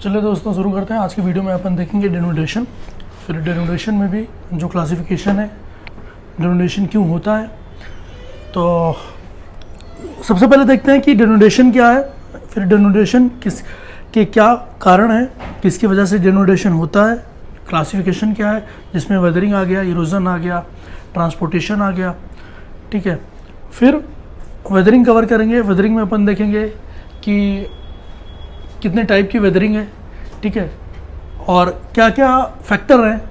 चलिए दोस्तों शुरू करते हैं। आज की वीडियो में अपन देखेंगे डेनोटेशन। फिर डेनोटेशन में भी जो क्लासिफिकेशन है, डेनोटेशन क्यों होता है। तो सबसे पहले देखते हैं कि डेनोटेशन क्या है, फिर डेनोटेशन किस के क्या कारण है, किसकी वजह से डेनोटेशन होता है, क्लासिफिकेशन क्या है जिसमें वेदरिंग आ गया, इरोजन आ गया, ट्रांसपोर्टेशन आ गया। ठीक है, फिर वेदरिंग कवर करेंगे। वेदरिंग में अपन देखेंगे कि कितने टाइप की वेदरिंग है, ठीक है, और क्या क्या फैक्टर हैं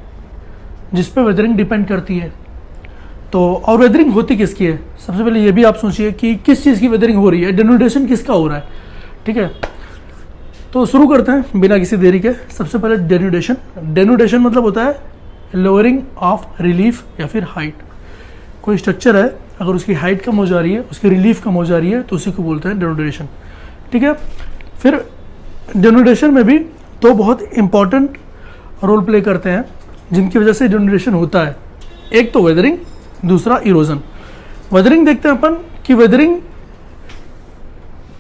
जिस पे वेदरिंग डिपेंड करती है। तो और वेदरिंग होती किसकी है, सबसे पहले ये भी आप सोचिए कि किस चीज़ की वेदरिंग हो रही है, डेनोटेशन किसका हो रहा है। ठीक है, तो शुरू करते हैं बिना किसी देरी के। सबसे पहले डेनोटेशन। डेनोटेशन मतलब होता है लोअरिंग ऑफ रिलीफ या फिर हाइट। कोई स्ट्रक्चर है, अगर उसकी हाइट कम हो जा रही है, उसकी रिलीफ कम हो जा रही है, तो उसी को बोलते हैं डेनोटेशन। ठीक है, फिर डेनोटेशन में भी दो बहुत इंपॉर्टेंट रोल प्ले करते हैं जिनकी वजह से डेनोटेशन होता है। एक तो वेदरिंग, दूसरा इरोजन। वेदरिंग देखते हैं अपन कि वेदरिंग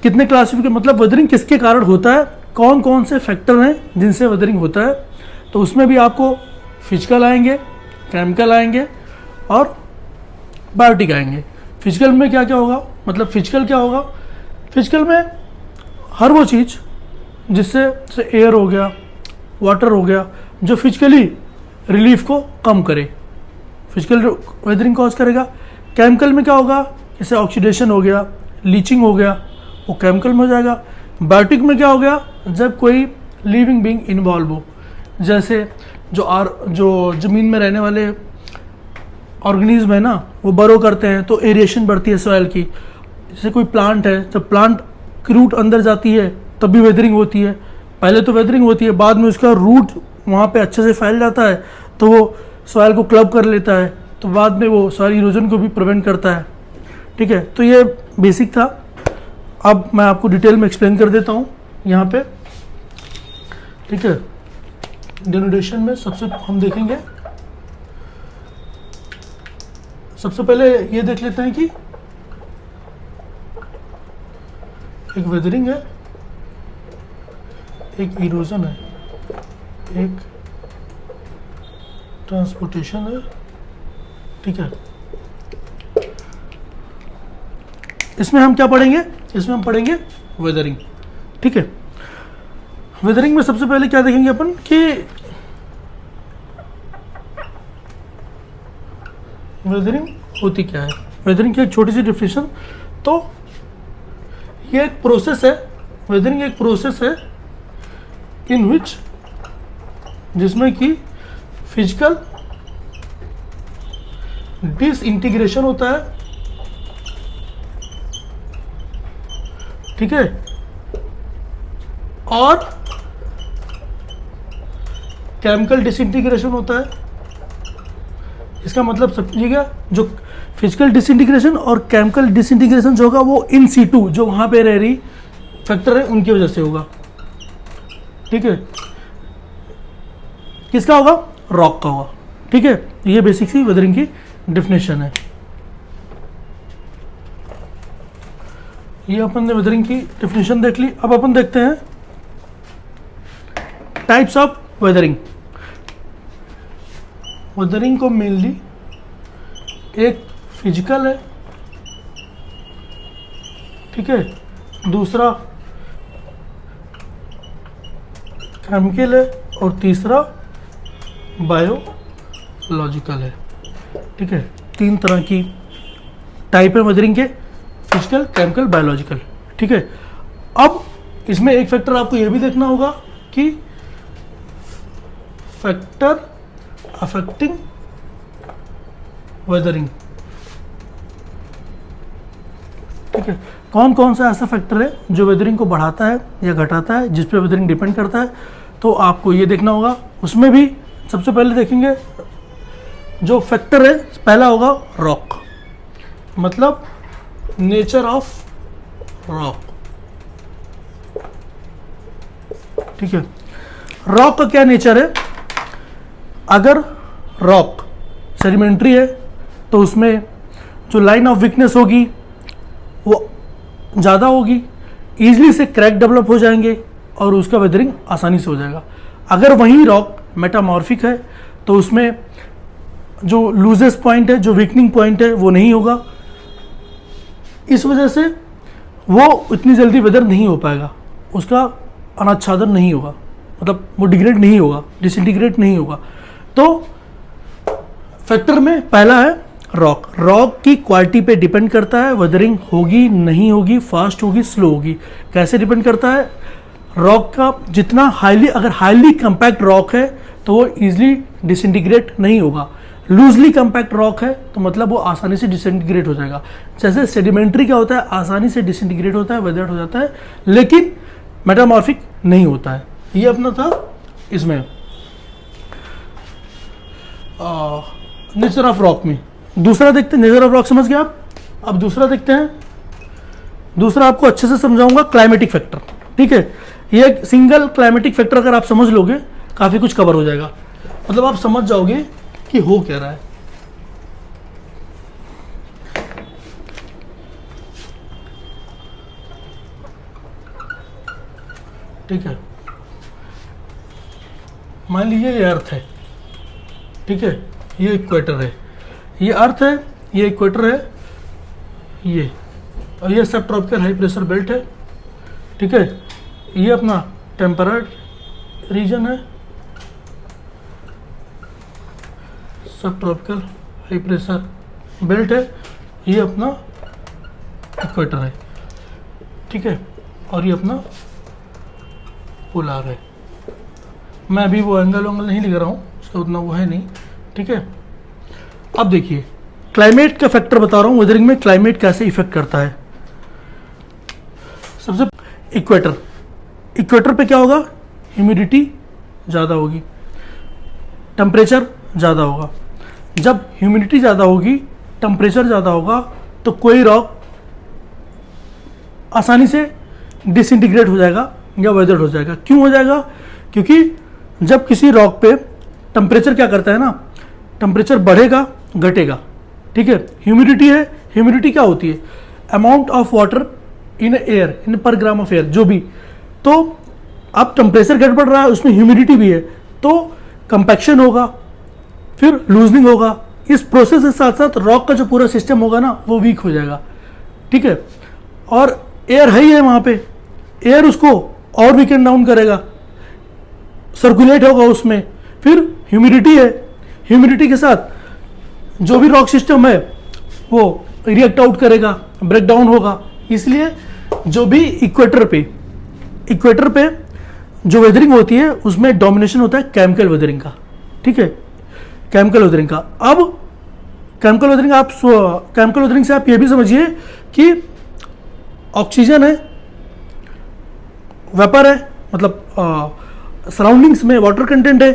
कितने क्लासिफिकेशन, मतलब वेदरिंग किसके कारण होता है, कौन कौन से फैक्टर हैं जिनसे वेदरिंग होता है। तो उसमें भी आपको फिजिकल आएंगे, केमिकल आएंगे और बायोटिक आएंगे। फिजिकल में क्या क्या होगा, मतलब फिजिकल क्या होगा, फिजिकल में हर वो चीज़ जिससे एयर हो गया, वाटर हो गया, जो फिजिकली रिलीफ को कम करे, फिजिकल वेदरिंग कॉज करेगा। केमिकल में क्या होगा, जैसे ऑक्सीडेशन हो गया, लीचिंग हो गया, वो केमिकल में हो जाएगा। बायोटिक में क्या हो गया, जब कोई लिविंग बीइंग इन्वॉल्व हो, जैसे जो ज़मीन में रहने वाले ऑर्गेनिज्म है ना, वो बरो करते हैं तो एरिएशन बढ़ती है सॉइल की। जैसे कोई प्लांट है, जब प्लांट की रूट अंदर जाती है तब भी वेदरिंग होती है। पहले तो वेदरिंग होती है, बाद में उसका रूट वहाँ पे अच्छे से फैल जाता है तो वो सॉइल को क्लब कर लेता है, तो बाद में वो सॉइल इरोजन को भी प्रिवेंट करता है। ठीक है, तो ये बेसिक था। अब मैं आपको डिटेल में एक्सप्लेन कर देता हूँ यहाँ पे। ठीक है, डेनोटेशन में सबसे हम देखेंगे, सबसे पहले ये देख लेते हैं कि एक वेदरिंग है, एक इरोजन है, एक ट्रांसपोर्टेशन है। ठीक है, इसमें हम क्या पढ़ेंगे, इसमें हम पढ़ेंगे वेदरिंग। ठीक है, वेदरिंग में सबसे पहले क्या देखेंगे अपन कि वेदरिंग होती क्या है। वेदरिंग की एक छोटी सी डेफिनेशन। तो ये एक प्रोसेस है, वेदरिंग एक प्रोसेस है इन विच, जिसमें कि फिजिकल डिसइंटीग्रेशन होता है। ठीक है, और केमिकल डिसइंटीग्रेशन होता है। इसका मतलब समझिएगा, जो फिजिकल डिसइंटीग्रेशन और केमिकल डिसइंटीग्रेशन जो होगा वो इन सीटू, जो वहां पे रह रही फैक्टर है उनकी वजह से होगा। ठीक है, किसका होगा, रॉक का होगा। ठीक है, ये बेसिक सी वेदरिंग की डेफिनेशन है। ये अपन ने वेदरिंग की डेफिनेशन देख ली। अब अपन देखते हैं टाइप्स ऑफ वेदरिंग। वेदरिंग को मेनली एक फिजिकल है, ठीक है, दूसरा केमिकल है और तीसरा बायोलॉजिकल है। ठीक है, तीन तरह की टाइप है वेदरिंग के, फिजिकल, केमिकल, बायोलॉजिकल। ठीक है, अब इसमें एक फैक्टर आपको यह भी देखना होगा कि फैक्टर अफेक्टिंग वेदरिंग। ठीक है, कौन कौन सा ऐसा फैक्टर है जो वेदरिंग को बढ़ाता है या घटाता है, जिस पे वेदरिंग डिपेंड करता है, तो आपको ये देखना होगा। उसमें भी सबसे पहले देखेंगे जो फैक्टर है, पहला होगा रॉक, मतलब नेचर ऑफ रॉक। ठीक है, रॉक का क्या नेचर है। अगर रॉक सेडिमेंट्री है तो उसमें जो लाइन ऑफ वीकनेस होगी वो ज़्यादा होगी, ईजिली से क्रैक डेवलप हो जाएंगे, और उसका वेदरिंग आसानी से हो जाएगा। अगर वही रॉक मेटामॉर्फिक है तो उसमें जो लूजेस्ट पॉइंट है, जो वीकनिंग पॉइंट है, वो नहीं होगा। इस वजह से वो इतनी जल्दी वेदर नहीं हो पाएगा, उसका अनाच्छादन नहीं होगा, मतलब वो डिग्रेड नहीं होगा, डिसइंटीग्रेट नहीं होगा। तो फैक्टर में पहला है रॉक। रॉक की क्वालिटी पे डिपेंड करता है वेदरिंग होगी नहीं होगी, फास्ट होगी स्लो होगी। कैसे डिपेंड करता है? रॉक का जितना अगर हाईली कंपैक्ट रॉक है तो वो इजीली डिसइंटीग्रेट नहीं होगा। लूजली कंपैक्ट रॉक है तो मतलब वो आसानी से डिसइंटीग्रेट हो जाएगा। जैसे सेडिमेंट्री क्या होता है, आसानी से डिसइंटीग्रेट होता है, वेदर्ड हो जाता है, लेकिन मेटामॉर्फिक नहीं होता है। ये अपना था इसमें नेचर ऑफ रॉक में। दूसरा देखते हैं, नेचर ऑफ रॉक समझ गए आप। अब दूसरा देखते हैं, दूसरा आपको अच्छे से समझाऊंगा, क्लाइमेटिक फैक्टर। ठीक है, ये एक सिंगल क्लाइमेटिक फैक्टर अगर आप समझ लोगे काफ़ी कुछ कवर हो जाएगा, मतलब आप समझ जाओगे कि हो क्या रहा है। ठीक है, मान लीजिए ये अर्थ है, ठीक है, ये इक्वेटर है, ये अर्थ है, ये इक्वेटर है, ये और ये सब ट्रॉपिकल हाई प्रेशर बेल्ट है। ठीक है, ये अपना टेम्परेट रीजन है, सब ट्रॉपिकल हाई प्रेशर बेल्ट है, ये अपना इक्वेटर है। ठीक है, और ये अपना पोलार है। मैं अभी वो एंगल नहीं लिख रहा हूँ, उसका उतना वो है नहीं। ठीक है, अब देखिए क्लाइमेट का फैक्टर बता रहा हूँ, वेदरिंग में क्लाइमेट कैसे इफेक्ट करता है। सबसे इक्वेटर, इक्वेटर पे क्या होगा? ह्यूमिडिटी ज़्यादा होगी, टेम्परेचर ज़्यादा होगा। जब ह्यूमिडिटी ज़्यादा होगी, टेम्परेचर ज़्यादा होगा, तो कोई रॉक आसानी से डिसइंटीग्रेट हो जाएगा या वेदर्ड हो जाएगा। क्यों हो जाएगा? क्योंकि जब किसी रॉक पे टेम्परेचर क्या करता है ना, टेम्परेचर बढ़ेगा घटेगा। ठीक है, ह्यूमिडिटी है, ह्यूमिडिटी क्या होती है? Amount of water in air, in per gram of air, जो भी। तो अब टेम्परेचर घट बढ़ रहा है, उसमें ह्यूमिडिटी भी है, तो कंपैक्शन होगा, फिर लूजनिंग होगा। इस प्रोसेस के साथ साथ रॉक का जो पूरा सिस्टम होगा ना, वो वीक हो जाएगा। ठीक है, और एयर है ही है वहाँ पे, एयर उसको और वीकन डाउन करेगा, सर्कुलेट होगा उसमें। फिर ह्यूमिडिटी है, ह्यूमिडिटी के साथ जो भी रॉक सिस्टम है वो रिएक्ट आउट करेगा, ब्रेक डाउन होगा। इसलिए जो भी इक्वेटर पे जो वेदरिंग होती है उसमें डोमिनेशन होता है केमिकल वेदरिंग का। ठीक है, केमिकल वेदरिंग का। अब केमिकल वेदरिंग से आप ये भी समझिए कि ऑक्सीजन है, वेपर है, मतलब सराउंडिंग्स में वाटर कंटेंट है,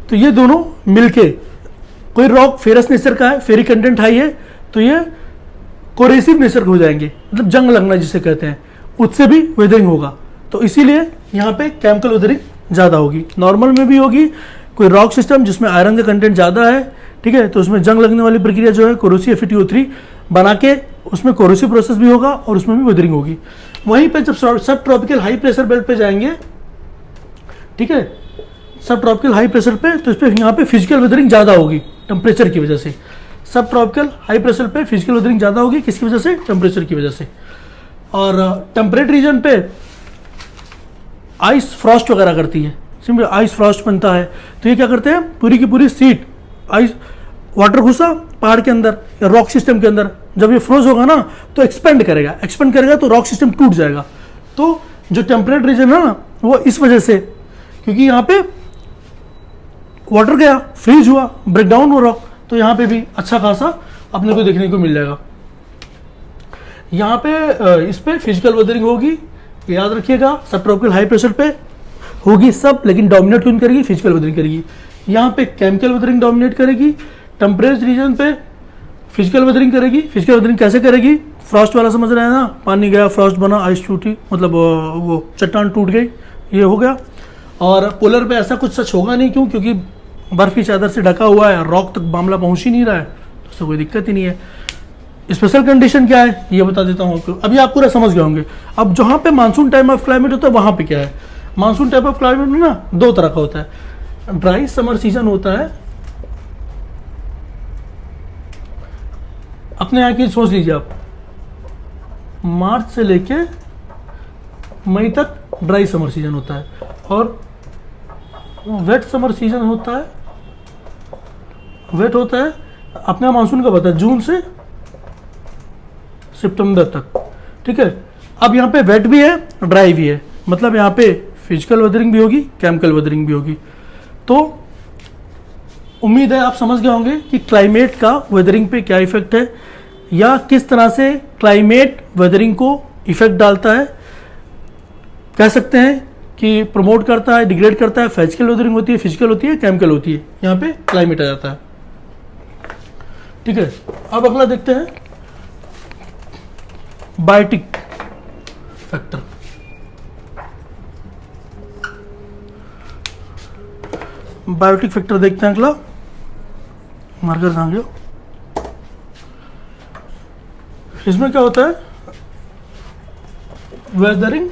तो ये दोनों मिलके, कोई रॉक फेरस नेचर का है, फेरिक कंटेंट हाई है, तो ये कोरेसिव नेचर के हो जाएंगे, मतलब जंग लगना जिसे कहते हैं, उससे भी वेदरिंग होगा। तो इसीलिए यहाँ पे केमिकल वेदरिंग ज़्यादा होगी। नॉर्मल में भी होगी, कोई रॉक सिस्टम जिसमें आयरन का कंटेंट ज़्यादा है, ठीक है, तो उसमें जंग लगने वाली प्रक्रिया जो है कोरोसिव FeTO3 बना के उसमें कोरोसिव प्रोसेस भी होगा और उसमें भी वेदरिंग होगी। वहीं पे जब सब ट्रॉपिकल हाई प्रेशर बेल्ट पे जाएंगे, ठीक है, सब ट्रॉपिकल हाई प्रेशर पे, तो इस पर यहाँ पे फिजिकल वेदरिंग ज़्यादा होगी टेम्परेचर की वजह से। सब ट्रॉपिकल हाई प्रेशर पे फिजिकल वेदरिंग ज़्यादा होगी, किसकी वजह से? टेम्परेचर की वजह से। और टेम्परेट रीजन पे आइस फ्रॉस्ट वगैरह करती है, सिंपल आइस फ्रॉस्ट बनता है। तो ये क्या करते हैं, पूरी की पूरी सीट आइस, वाटर घुसा पहाड़ के अंदर या रॉक सिस्टम के अंदर, जब ये फ्रोज होगा ना तो एक्सपेंड करेगा तो रॉक सिस्टम टूट जाएगा। तो जो टेम्परेट रीजन है ना, वो इस वजह से, क्योंकि यहाँ पे वाटर गया, फ्रीज हुआ, ब्रेक डाउन हो रॉक, तो यहाँ पे भी अच्छा खासा अपने को देखने को मिल जाएगा। यहाँ पे इस पे फिजिकल वेदरिंग होगी, याद रखिएगा, सब ट्रॉपिकल हाई प्रेशर पे होगी सब, लेकिन डोमिनेट कौन करेगी? फिजिकल वेदरिंग करेगी। यहाँ पे केमिकल वेदरिंग डोमिनेट करेगी, टेम्परेट रीजन पे फिजिकल वेदरिंग करेगी। फिजिकल वेदरिंग कैसे करेगी? फ्रॉस्ट वाला समझ रहे हैं ना, पानी गया, फ्रॉस्ट बना, आइस टूटी, मतलब वो चट्टान टूट गई, ये हो गया। और पोलर पे ऐसा कुछ सच होगा नहीं, क्यों? क्योंकि बर्फ की चादर से ढका हुआ है, रॉक तक मामला पहुंच ही नहीं रहा है, तो उससे कोई दिक्कत ही नहीं है। स्पेशल कंडीशन क्या है ये बता देता हूँ आपको, अभी आप पूरा समझ गए होंगे। अब जहाँ पे मानसून टाइम ऑफ क्लाइमेट होता है वहाँ पे क्या है? मानसून टाइप ऑफ क्लाइमेट में ना दो तरह का होता है। ड्राई समर सीजन होता है, अपने यहाँ की सोच लीजिए आप, मार्च से लेके मई तक ड्राई समर सीजन होता है, और वेट समर सीजन होता है, वेट होता है अपने मानसून का पता है जून से सितंबर तक, ठीक है। अब यहाँ पे वेट भी है, ड्राई भी है, मतलब यहाँ पे फिजिकल वेदरिंग भी होगी, केमिकल वेदरिंग भी होगी। तो उम्मीद है आप समझ गए होंगे कि क्लाइमेट का वेदरिंग पे क्या इफेक्ट है, या किस तरह से क्लाइमेट वेदरिंग को इफेक्ट डालता है। कह सकते हैं कि प्रमोट करता है, डिग्रेड करता है। फिजिकल वेदरिंग होती है, फिजिकल होती है, केमिकल होती है, यहाँ पे क्लाइमेट आ जाता है, ठीक है। अब अगला देखते हैं बायोटिक फैक्टर। बायोटिक फैक्टर देखते हैं अगला, मार्कर कहाँ गया। इसमें क्या होता है, वेदरिंग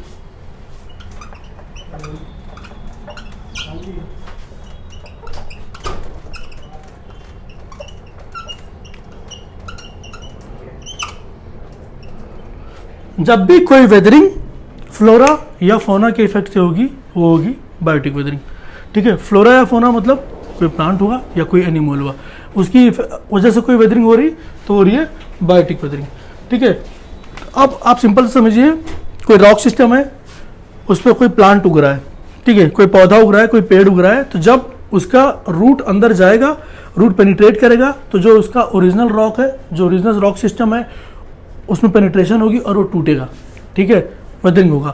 जब भी कोई वेदरिंग फ्लोरा या फोना के इफेक्ट से होगी, वो होगी बायोटिक वेदरिंग, ठीक है। फ्लोरा या फोना मतलब कोई प्लांट होगा या कोई एनिमल होगा, उसकी वजह से कोई वेदरिंग हो रही तो हो रही है बायोटिक वेदरिंग, ठीक है। अब आप सिंपल समझिए, कोई रॉक सिस्टम है, उस पर कोई प्लांट उग रहा है, ठीक है, कोई पौधा उग रहा है, कोई पेड़ उग रहा है, तो जब उसका रूट अंदर जाएगा, रूट पेनिट्रेट करेगा, तो जो उसका ओरिजिनल रॉक है, जो ओरिजिनल रॉक सिस्टम है, उसमें पेनिट्रेशन होगी और वो टूटेगा, ठीक है, वेदरिंग होगा।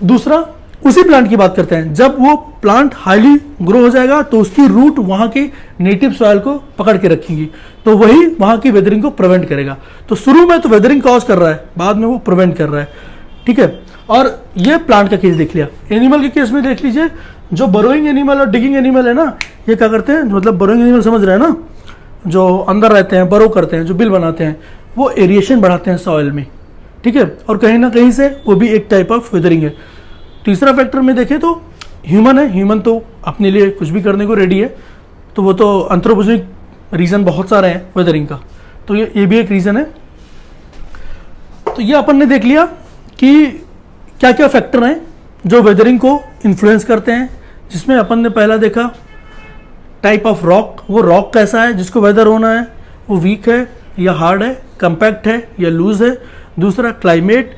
दूसरा, उसी प्लांट की बात करते हैं, जब वो प्लांट हाईली ग्रो हो जाएगा तो उसकी रूट वहां की नेटिव सॉइल को पकड़ के रखेंगी, तो वही वहां की वेदरिंग को प्रिवेंट करेगा। तो शुरू में तो वेदरिंग कॉज कर रहा है, बाद में वो प्रिवेंट कर रहा है, ठीक है। और ये प्लांट का केस देख लिया। एनिमल के केस में देख लीजिए, जो बरोइंग एनिमल और डिगिंग एनिमल है ना, ये क्या करते हैं, मतलब बरोइंग एनिमल समझ रहे हैं ना, जो अंदर रहते हैं, बरो करते हैं, जो बिल बनाते हैं, वो एरिएशन बढ़ाते हैं सॉइल में, ठीक है, और कहीं ना कहीं से वो भी एक टाइप ऑफ वेदरिंग है। तीसरा फैक्टर में देखें तो ह्यूमन है, ह्यूमन तो अपने लिए कुछ भी करने को रेडी है, तो वो तो एंथ्रोपोजेनिक रीज़न बहुत सारे हैं वेदरिंग का, तो ये भी एक रीज़न है। तो ये अपन ने देख लिया कि क्या क्या फैक्टर हैं जो वेदरिंग को इन्फ्लुएंस करते हैं, जिसमें अपन ने पहला देखा टाइप ऑफ रॉक, वो रॉक कैसा है जिसको वेदर होना है, वो वीक है या हार्ड है, कंपैक्ट है या लूज है। दूसरा क्लाइमेट,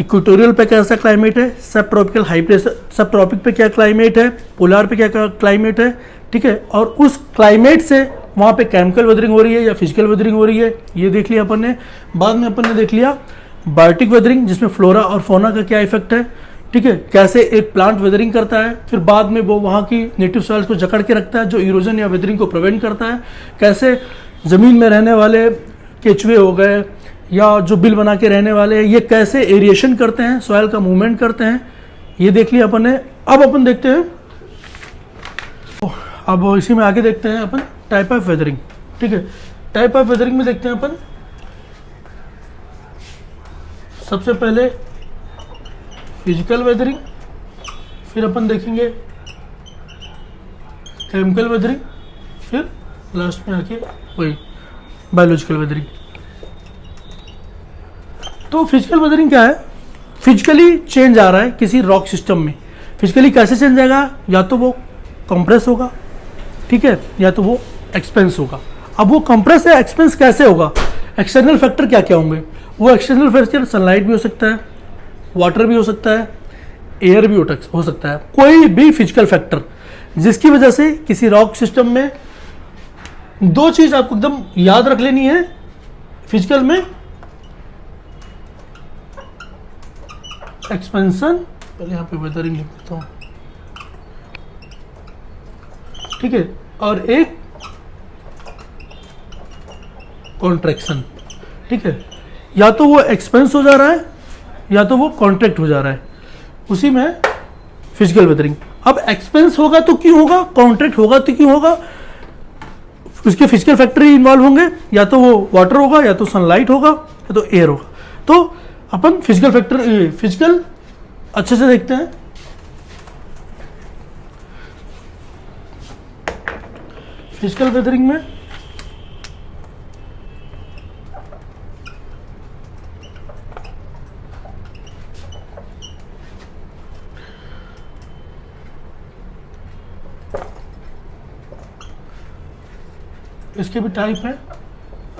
इक्वेटोरियल पे कैसा क्लाइमेट है, सब ट्रॉपिकल हाई प्रेशर, सब ट्रॉपिक पे क्या क्लाइमेट है, पोलार पे क्या क्लाइमेट है, ठीक है, और उस क्लाइमेट से वहाँ पे केमिकल वेदरिंग हो रही है या फिजिकल वेदरिंग हो रही है, ये देख लिया अपन ने। बाद में अपन ने देख लिया बायोटिक वेदरिंग, जिसमें फ्लोरा और फोना का क्या इफेक्ट है, ठीक है, कैसे एक प्लांट वेदरिंग करता है, फिर बाद में वो वहाँ की नेटिव सॉइल्स को जकड़ के रखता है, जो इरोजन या वेदरिंग को प्रिवेंट करता है, कैसे ज़मीन में रहने वाले केचुए हो गए या जो बिल बना के रहने वाले हैं, ये कैसे एरिएशन करते हैं, सॉइल का मूवमेंट करते हैं, ये देख लिया अपन ने। अब अपन देखते हैं, अब इसी में आगे देखते हैं अपन टाइप ऑफ वेदरिंग, ठीक है। टाइप ऑफ वेदरिंग में देखते हैं अपन सबसे पहले फिजिकल वेदरिंग, फिर अपन देखेंगे केमिकल वेदरिंग, फिर लास्ट में आके वही बायोलॉजिकल वेदरिंग। तो फिजिकल वेदरिंग क्या है, फिजिकली चेंज आ रहा है किसी रॉक सिस्टम में। फिजिकली कैसे चेंज आएगा, या तो वो कंप्रेस होगा, ठीक है, या तो वो एक्सपेंस होगा। अब वो कंप्रेस या एक्सपेंस कैसे होगा, एक्सटर्नल फैक्टर क्या क्या होंगे, वो एक्सटर्नल फैक्टर सनलाइट भी हो सकता है, वाटर भी हो सकता है, एयर भी हो सकता है, कोई भी फिजिकल फैक्टर जिसकी वजह से किसी रॉक सिस्टम में दो चीज आपको एकदम याद रख लेनी है फिजिकल में, एक्सपेंशन, पहले यहाँ पे वेदरिंग लिख देता हूँ, ठीक है, और एक कॉन्ट्रैक्शन, ठीक है, या तो वो एक्सपेंस हो जा रहा है या तो वो कॉन्ट्रैक्ट हो जा रहा है, उसी में फिजिकल वेदरिंग। अब एक्सपेंस होगा तो क्यों होगा, कॉन्ट्रैक्ट होगा तो क्यों होगा, उसके फिजिकल फैक्टर ही इन्वॉल्व होंगे, या तो वो वाटर होगा, या तो सनलाइट होगा, या तो एयर होगा। तो अपन फिजिकल फैक्टर, फिजिकल अच्छे से देखते हैं। फिजिकल वेदरिंग में इसके भी टाइप है,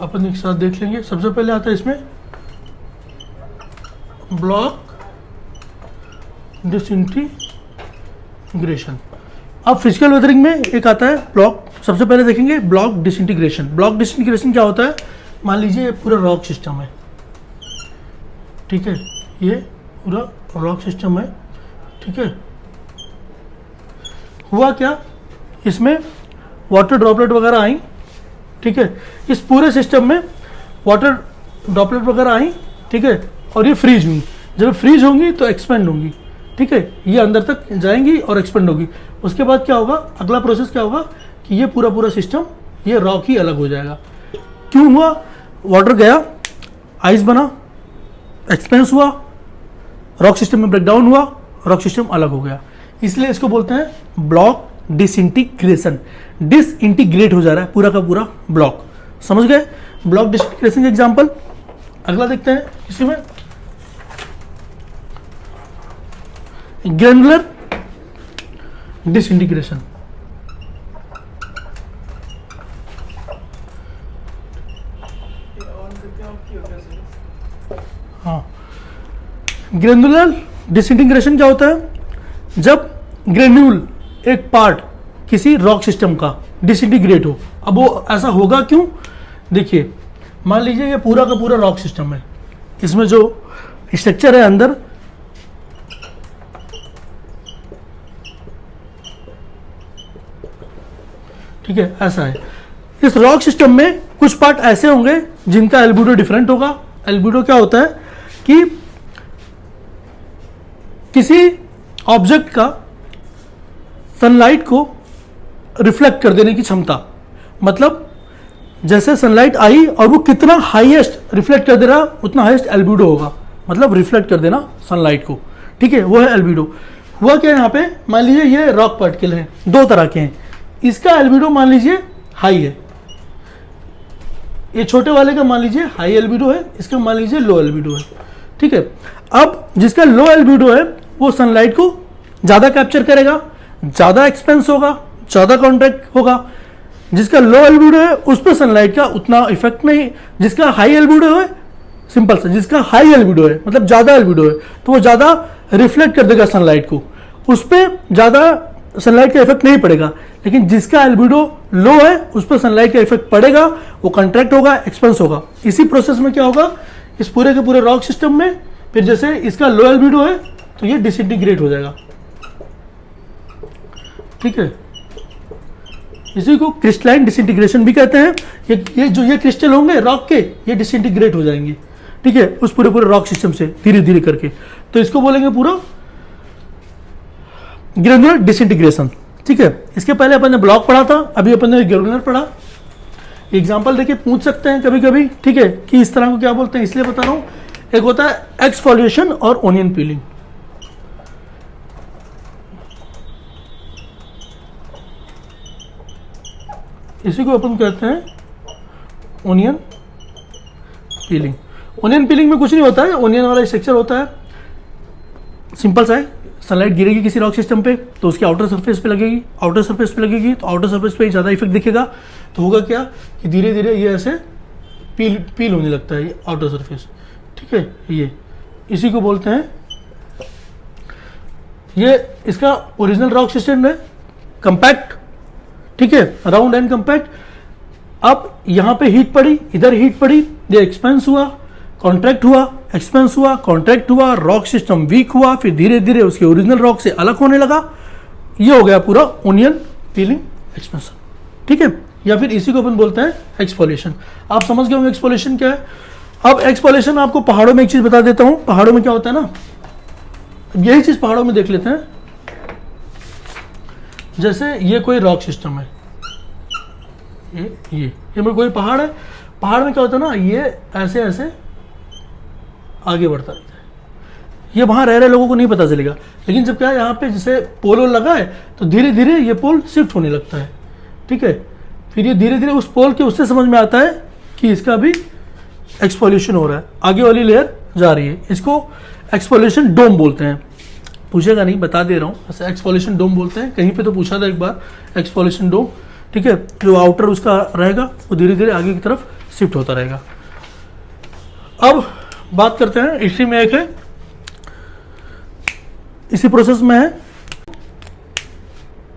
अपन एक साथ देख लेंगे। सबसे पहले आता है इसमें ब्लॉक डिसइंटीग्रेशन। अब फिजिकल वेदरिंग में एक आता है ब्लॉक, सबसे पहले देखेंगे ब्लॉक डिसइंटीग्रेशन। ब्लॉक डिसइंटीग्रेशन क्या होता है? मान लीजिए ये पूरा रॉक सिस्टम है, ठीक है, ये पूरा रॉक सिस्टम है, ठीक है। हुआ क्या, इसमें वाटर ड्रॉपलेट वगैरह आई, ठीक है, इस पूरे सिस्टम में वाटर ड्रॉपलेट वगैरह आई, ठीक है, और ये फ्रीज हुई। जब फ्रीज होंगी तो एक्सपेंड होंगी, ठीक है, ये अंदर तक जाएंगी और एक्सपेंड होगी। उसके बाद क्या होगा, अगला प्रोसेस क्या होगा कि ये पूरा सिस्टम, ये रॉक ही अलग हो जाएगा। क्यों हुआ? वाटर गया, आइस बना, एक्सपेंस हुआ, रॉक सिस्टम में ब्रेकडाउन हुआ, रॉक सिस्टम अलग हो गया। इसलिए इसको बोलते हैं ब्लॉक डिसइंटीग्रेशन। डिसइंटीग्रेट हो जा रहा है पूरा का पूरा ब्लॉक। समझ गए ब्लॉक डिसइंटीग्रेशन के एग्जांपल? अगला देखते हैं इसी में ग्रैन्युलर डिसइंटीग्रेशन। हाँ, ग्रैन्युलर डिसइंटीग्रेशन क्या होता है? जब ग्रेन्यूल एक पार्ट किसी रॉक सिस्टम का डिसइंटीग्रेट हो। अब वो ऐसा होगा क्यों? देखिए, मान लीजिए ये पूरा का पूरा रॉक सिस्टम है, इसमें जो स्ट्रक्चर है अंदर, ठीक है, ऐसा है। इस रॉक सिस्टम में कुछ पार्ट ऐसे होंगे जिनका एल्बिडो डिफरेंट होगा। एल्बिडो क्या होता है कि किसी ऑब्जेक्ट का सनलाइट को रिफ्लेक्ट कर देने की क्षमता, मतलब जैसे सनलाइट आई और वो कितना हाईएस्ट रिफ्लेक्ट कर दे रहा, उतना हाईएस्ट एल्बिडो होगा, मतलब रिफ्लेक्ट कर देना सनलाइट को, ठीक है, वो है एल्बिडो। हुआ क्या यहाँ पे, मान लीजिए ये रॉक पार्टिकल है, दो तरह के हैं, इसका एल्बिडो मान लीजिए हाई है, ये छोटे वाले का मान लीजिए हाई एल्बिडो है, इसका मान लीजिए लो एल्बिडो है, ठीक है। अब जिसका लो एल्बिडो है वो सनलाइट को ज़्यादा कैप्चर करेगा, ज़्यादा एक्सपेंस होगा, ज़्यादा कॉन्ट्रैक्ट होगा। जिसका लो एल्बिडो है उस पर सनलाइट का उतना इफेक्ट नहीं। जिसका हाई एल्बिडो है, सिंपल सा, जिसका हाई एल्बिडो है मतलब ज़्यादा एल्बिडो है, तो वो ज़्यादा रिफ्लेक्ट कर देगा सनलाइट को, उस पर ज़्यादा सनलाइट का इफेक्ट नहीं पड़ेगा। लेकिन जिसका एल्बिडो लो है उस पर सनलाइट का इफेक्ट पड़ेगा, वो कंट्रैक्ट होगा, एक्सपेंस होगा। इसी प्रोसेस में क्या होगा, इस पूरे के पूरे रॉक सिस्टम में फिर जैसे इसका लो एल्बिडो है तो ये डिसइंटीग्रेट हो जाएगा, ठीक है। इसी को क्रिस्टलाइन डिसइंटीग्रेशन भी कहते हैं। ये क्रिस्टल होंगे रॉक के, ये डिसइंटीग्रेट हो जाएंगे, ठीक है, उस पूरे रॉक सिस्टम से धीरे धीरे करके। तो इसको बोलेंगे पूरा ग्रेनुलर डिसइंटीग्रेशन, ठीक है। इसके पहले अपन ने ब्लॉक पढ़ा था, अभी अपन ने ग्रेनुलर पढ़ा। एग्जाम्पल देखिए पूछ सकते हैं कभी कभी, ठीक है, कि इस तरह को क्या बोलते हैं, इसलिए बता रहा हूं। एक होता है एक्सफोलिएशन और ओनियन पीलिंग। इसी को अपन कहते हैं ओनियन पीलिंग। ओनियन पीलिंग में कुछ नहीं होता है, ओनियन वाला स्ट्रक्चर होता है, सिंपल सा है। सनलाइट गिरेगी किसी रॉक सिस्टम पे तो उसकी आउटर सरफेस पे लगेगी, आउटर सरफेस पे लगेगी तो आउटर सरफेस पे ज़्यादा इफेक्ट दिखेगा। तो होगा क्या कि धीरे धीरे ये ऐसे पील होने लगता है, ये आउटर सरफेस, ठीक है। ये इसी को बोलते हैं, ये इसका ओरिजिनल रॉक सिस्टम है, कंपैक्ट, ठीक है, राउंड एंड कंपैक्ट। अब यहाँ पे हीट पड़ी, इधर हीट पड़ी, ये एक्सपेंस हुआ, कॉन्ट्रैक्ट हुआ, एक्सपेंस हुआ, कॉन्ट्रैक्ट हुआ, रॉक सिस्टम वीक हुआ, फिर धीरे धीरे उसके ओरिजिनल रॉक से अलग होने लगा। ये हो गया पूरा ओनियन पीलिंग एक्सपेंशन, ठीक है। या फिर इसी को अपन बोलते हैं एक्सफोलिएशन। आप समझ गए होंगे एक्सफोलिएशन क्या है। अब एक्सफोलिएशन आपको पहाड़ों में एक चीज बता देता हूं। पहाड़ों में क्या होता है ना, यही चीज पहाड़ों में देख लेते हैं। जैसे ये कोई रॉक सिस्टम है, ये मेरे कोई पहाड़ है। पहाड़ में क्या होता है ना, ये ऐसे ऐसे आगे बढ़ता रहता है, ये वहाँ रह रहे लोगों को नहीं पता चलेगा। लेकिन जब क्या है यहाँ पे जैसे पोल लगा है तो धीरे धीरे ये पोल शिफ्ट होने लगता है, ठीक है। फिर ये धीरे धीरे उस पोल के उससे समझ में आता है कि इसका भी एक्सफोलिएशन हो रहा है, आगे वाली लेयर जा रही है। इसको एक्सफोलिएशन डोम बोलते हैं। पूछेगा नहीं, बता दे रहा हूँ, ऐसे एक्सफोलिएशन डोम बोलते हैं। कहीं पे तो पूछा था एक बार एक्सफोलिएशन डोम, ठीक है। जो आउटर उसका रहेगा वो धीरे धीरे आगे की तरफ शिफ्ट होता रहेगा। अब बात करते हैं, इसी में एक है, इसी प्रोसेस में है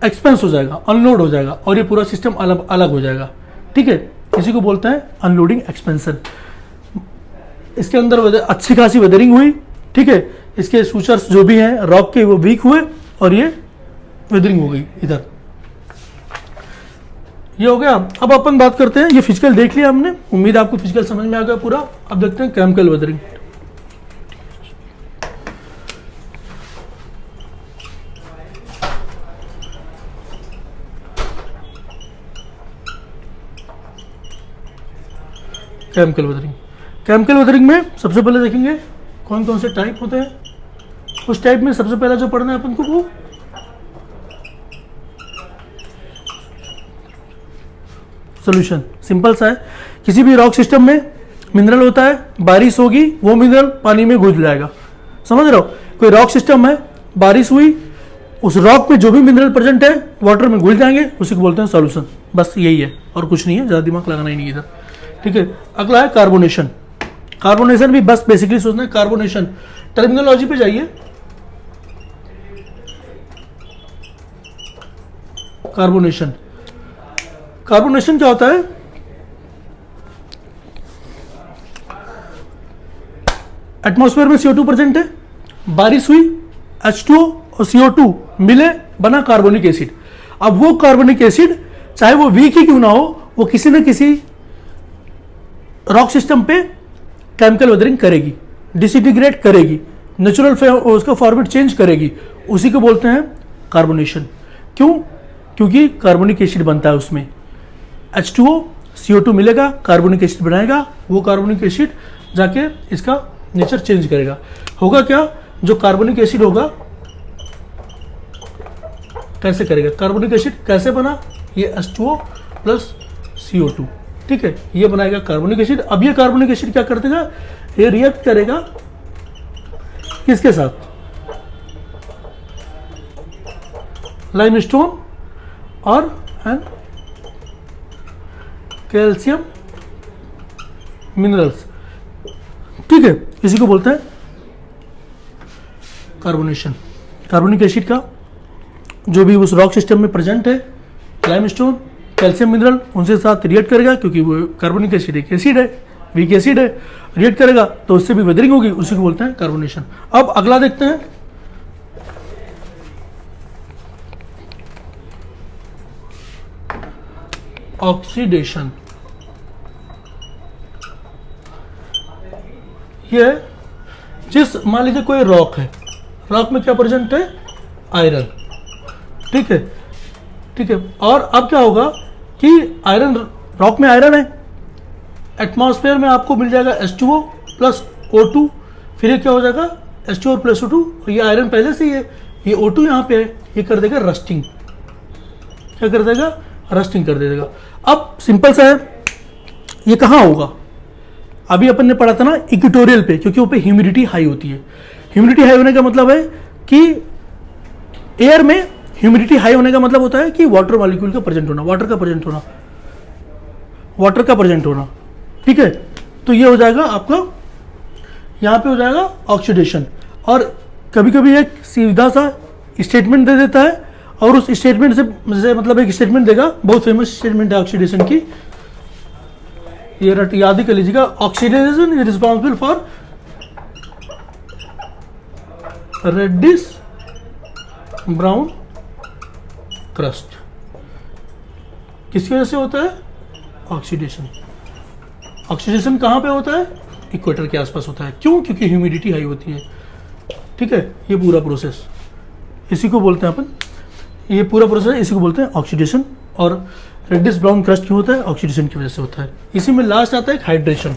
एक्सपेंस हो जाएगा, अनलोड हो जाएगा और ये पूरा सिस्टम अलग अलग हो जाएगा, ठीक है। इसी को बोलते हैं अनलोडिंग एक्सपेंशन। इसके अंदर अच्छी खासी वेदरिंग हुई, ठीक है। इसके सूचर्स जो भी हैं रॉक के वो वीक हुए और ये वेदरिंग हो गई इधर, ये हो गया। अब अपन बात करते हैं, ये फिजिकल देख लिया हमने, उम्मीद आपको फिजिकल समझ में आ गया पूरा। अब देखते हैं chemical weathering. Chemical weathering, chemical weathering में सबसे पहले देखेंगे कौन कौन से टाइप होते हैं। उस टाइप में सबसे पहला जो पढ़ना है अपन को वो सॉल्यूशन। सिंपल सा है, किसी भी रॉक सिस्टम में मिनरल होता है, बारिश होगी वो मिनरल पानी में घुल जाएगा, समझ रहे हो। कोई रॉक सिस्टम है, बारिश हुई, उस रॉक में जो भी मिनरल प्रेजेंट है वाटर में घुल जाएंगे, उसी को बोलते हैं सॉल्यूशन। बस यही है और कुछ नहीं है, ज़्यादा दिमाग लगाना ही नहीं इधर, ठीक है। अगला है कार्बोनेशन। कार्बोनेशन भी बस बेसिकली सोचना है, कार्बोनेशन टर्मिनोलॉजी पे जाइए। कार्बोनेशन, कार्बोनेशन क्या होता है? एटमॉस्फेयर में CO2 प्रेजेंट है, बारिश हुई, H2O और CO2 मिले, बना कार्बोनिक एसिड। अब वो कार्बोनिक एसिड चाहे वो वीक ही क्यों ना हो, वो किसी न किसी रॉक सिस्टम पे केमिकल वेदरिंग करेगी, डिसइंटीग्रेट करेगी, नेचुरल उसका फॉर्मेट चेंज करेगी, उसी को बोलते हैं कार्बोनेशन। क्यों? क्योंकि कार्बोनिक एसिड बनता है उसमें, H2O CO2 मिलेगा, कार्बोनिक एसिड बनाएगा, वो कार्बोनिक एसिड जाके इसका नेचर चेंज करेगा। होगा क्या, जो कार्बोनिक एसिड होगा कैसे करेगा, कार्बोनिक एसिड कैसे बना, ये H2O प्लस CO2, ठीक है, ये बनाएगा कार्बोनिक एसिड। अब ये कार्बोनिक एसिड क्या कर देगा, ये रिएक्ट करेगा किसके साथ, लाइमस्टोन और कैल्शियम मिनरल्स, ठीक है, इसी को बोलते हैं कार्बोनेशन। कार्बोनिक एसिड का जो भी उस रॉक सिस्टम में प्रेजेंट है, लाइमस्टोन, कैल्शियम मिनरल, उनसे साथ रिएक्ट करेगा, क्योंकि वो कार्बोनिक एसिड एक एसिड है, वीक एसिड है, रिएक्ट करेगा तो उससे भी वेदरिंग होगी, उसी को बोलते हैं कार्बोनेशन। अब अगला देखते हैं, ऑक्सीडेशन। ये जिस मान लीजिए कोई रॉक है, रॉक में क्या प्रेजेंट है, आयरन, ठीक है, ठीक है। और अब क्या होगा कि आयरन, रॉक में आयरन है, एटमॉस्फेयर में आपको मिल जाएगा H2O प्लस O2, फिर ये क्या हो जाएगा H2O प्लस O2, ये आयरन पहले से ही है, ये O2 यहाँ पे है, ये कर देगा रस्टिंग, क्या कर देगा, रस्टिंग कर देगा। अब सिंपल सा है, ये कहाँ होगा, अभी अपन ने पढ़ा था ना इक्वेटोरियल पे, क्योंकि वो पे ह्यूमिडिटी हाई होती है। ह्यूमिडिटी हाई होने का मतलब है कि एयर में ह्यूमिडिटी हाई होने का मतलब होता है कि वाटर मॉलिक्यूल का प्रेजेंट होना, वाटर का प्रेजेंट होना, वाटर का प्रेजेंट होना, ठीक है। तो ये हो जाएगा आपका, यहाँ पे हो जाएगा ऑक्सीडेशन। और कभी कभी एक सीधा सा स्टेटमेंट दे देता है, और उस स्टेटमेंट से मतलब एक स्टेटमेंट देगा, बहुत फेमस स्टेटमेंट है ऑक्सीडेशन की, ये याद ही कर लीजिएगा, oxidation is responsible for reddish brown crust. किसकी वजह से होता है, ऑक्सीडेशन। ऑक्सीडेशन कहाँ पे होता है, इक्वेटर के आसपास होता है। क्यों? क्योंकि ह्यूमिडिटी हाई होती है, ठीक है। ये पूरा प्रोसेस इसी को बोलते हैं अपन, ये पूरा प्रोसेस इसी को बोलते हैं ऑक्सीडेशन। और रेडिश ब्राउन क्रस्ट क्यों होता है, ऑक्सीडेशन की वजह से होता है। इसी में लास्ट आता है हाइड्रेशन।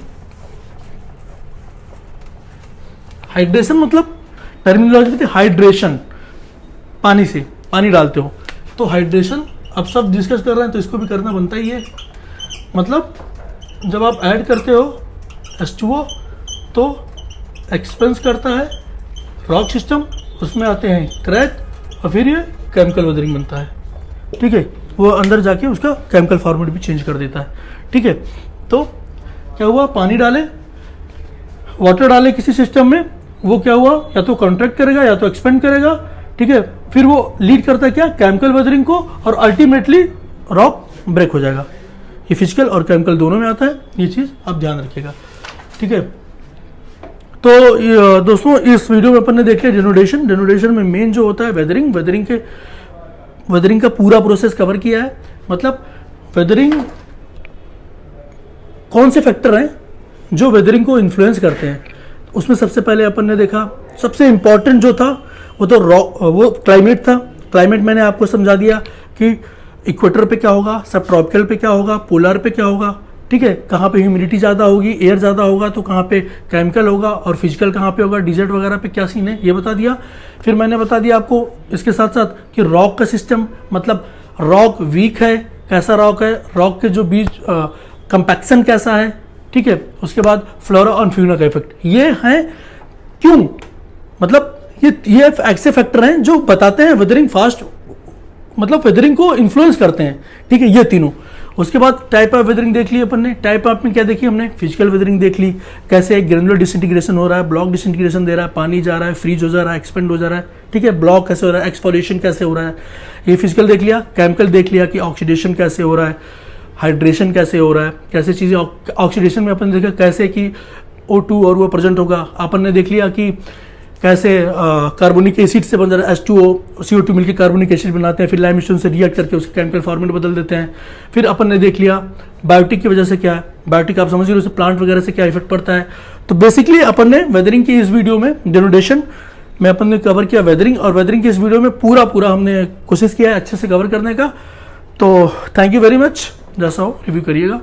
हाइड्रेशन मतलब टर्मिनोलॉजी थी हाइड्रेशन, पानी से पानी डालते हो तो हाइड्रेशन। अब सब डिस्कस कर रहे हैं तो इसको भी करना बनता ही है। मतलब जब आप ऐड करते हो H2O तो एक्सपेंस करता है रॉक सिस्टम, उसमें आते हैं क्रैक और फिर ये केमिकल वेदरिंग बनता है। ठीक है, वो अंदर जाके उसका केमिकल फॉर्मेट भी चेंज कर देता है। ठीक है, तो क्या हुआ, पानी डाले, वाटर डाले किसी सिस्टम में, वो क्या हुआ, या तो कॉन्ट्रैक्ट करेगा या तो एक्सपेंड करेगा। ठीक है, फिर वो लीड करता है क्या, केमिकल वेदरिंग को, और अल्टीमेटली रॉक ब्रेक हो जाएगा। ये फिजिकल और केमिकल दोनों में आता है, ये चीज़ आप ध्यान रखिएगा। ठीक है, तो दोस्तों इस वीडियो में अपन ने देख लिया डेनोडेशन। डेनोडेशन में मेन जो होता है वेदरिंग, वेदरिंग का पूरा प्रोसेस कवर किया है। मतलब वेदरिंग कौन से फैक्टर हैं जो वेदरिंग को इन्फ्लुएंस करते हैं, उसमें सबसे पहले अपन ने देखा सबसे इंपॉर्टेंट जो था वो क्लाइमेट था। क्लाइमेट मैंने आपको समझा दिया कि इक्वेटर पे क्या होगा, सब ट्रॉपिकल पे क्या होगा, पोलर पे क्या होगा। ठीक है, कहाँ पे ह्यूमिडिटी ज़्यादा होगी, एयर ज़्यादा होगा तो कहाँ पे केमिकल होगा, और फिजिकल कहाँ पे होगा, डिजर्ट वगैरह पे क्या सीन है, ये बता दिया। फिर मैंने बता दिया आपको इसके साथ साथ कि रॉक का सिस्टम, मतलब रॉक वीक है, कैसा रॉक है, रॉक के जो बीच कंपैक्शन कैसा है। ठीक है, उसके बाद फ्लोरा और फ्यूना का इफेक्ट, ये है क्यों, मतलब ये ऐसे फैक्टर हैं जो बताते हैं वेदरिंग फास्ट, मतलब वेदरिंग को इन्फ्लुएंस करते हैं। ठीक है, ये तीनों। उसके बाद टाइप ऑफ वेदरिंग देख ली अपन ने। टाइप ऑफ में क्या देखी हमने, फिजिकल वेदरिंग देख ली, कैसे ग्रेनुलर डिसइंटीग्रेशन हो रहा है, ब्लॉक डिसइंटीग्रेशन दे रहा है, पानी जा रहा है, फ्रीज हो जा रहा है, एक्सपेंड हो जा रहा है। ठीक है, ब्लॉक कैसे हो रहा है, एक्सफोलिएशन कैसे हो रहा है, ये फिजिकल देख लिया। केमिकल देख लिया कि ऑक्सीडेशन कैसे हो रहा है, हाइड्रेशन कैसे हो रहा है, कैसे चीज़ें। ऑक्सीडेशन में अपन ने देखा कैसे कि O2 और वो प्रेजेंट होगा। अपन ने देख लिया कि कैसे कार्बोनिक एसिड से बन रहा है H2O, CO2 मिलकर कार्बोनिक एसिड बनाते हैं, फिर लाइमस्टोन से रिएक्ट करके उसका केमिकल फॉर्मेट बदल देते हैं। फिर अपन ने देख लिया बायोटिक की वजह से क्या है, बायोटिक आप समझ रहे हो, उससे प्लांट वगैरह से क्या इफेक्ट पड़ता है। तो बेसिकली अपन ने वेदरिंग की इस वीडियो में, डेनोडेशन में अपन ने कवर किया वेदरिंग, और वेदरिंग की इस वीडियो में पूरा हमने कोशिश किया है अच्छे से कवर करने का। तो थैंक यू वेरी मच, जैसा हो रिव्यू करिएगा।